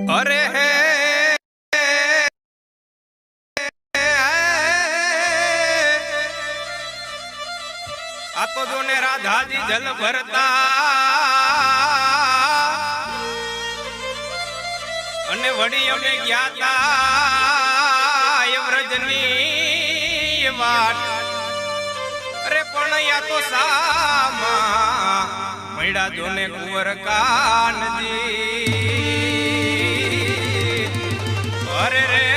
અરે હે આ તો જો ને રાધાજી જલ ભરતા અને વડી અમે ગયા તા વ્રજની વાત અરે પણ યા તો સામા મળ્યા જો ને કુંવર કાનજી અરે રે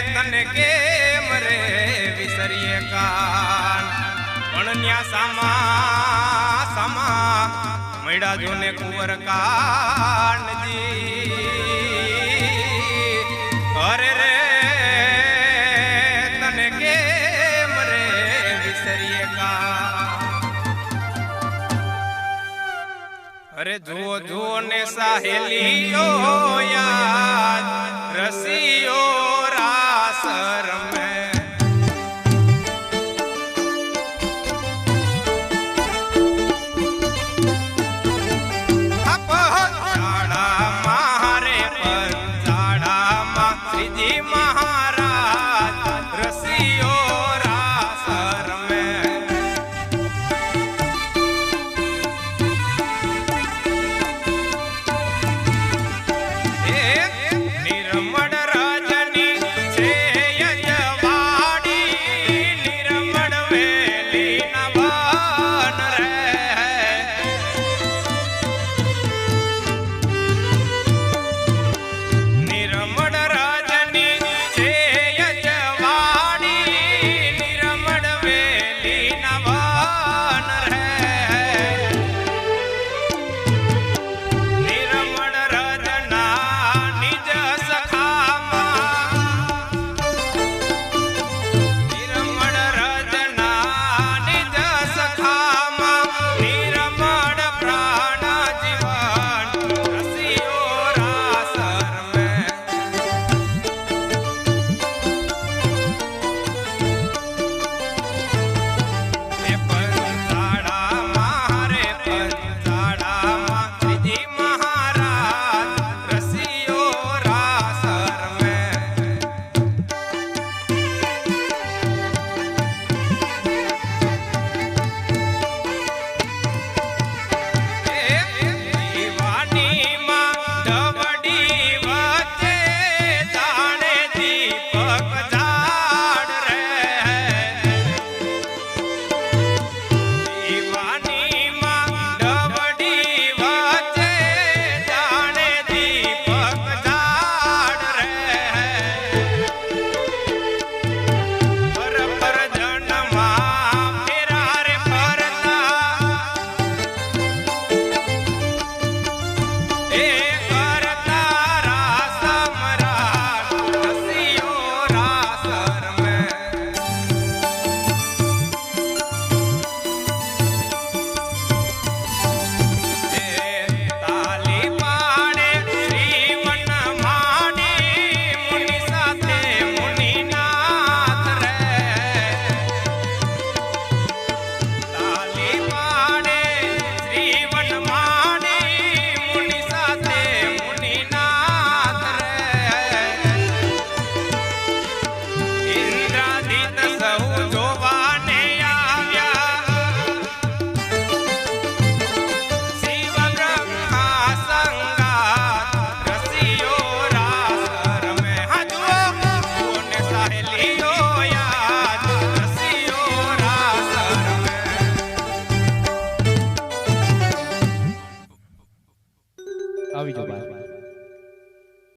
તને કેમ રે વિસરીએ કાન પણ ન્યા સામા સામા મળ્યા જો ને કુંવર કાનજી અરે રે તને કેમ રે વિસરીએ કાન અરે જુઓ જુઓ ને સાહેલીઓ યાદ રસીઓ રાસ રમે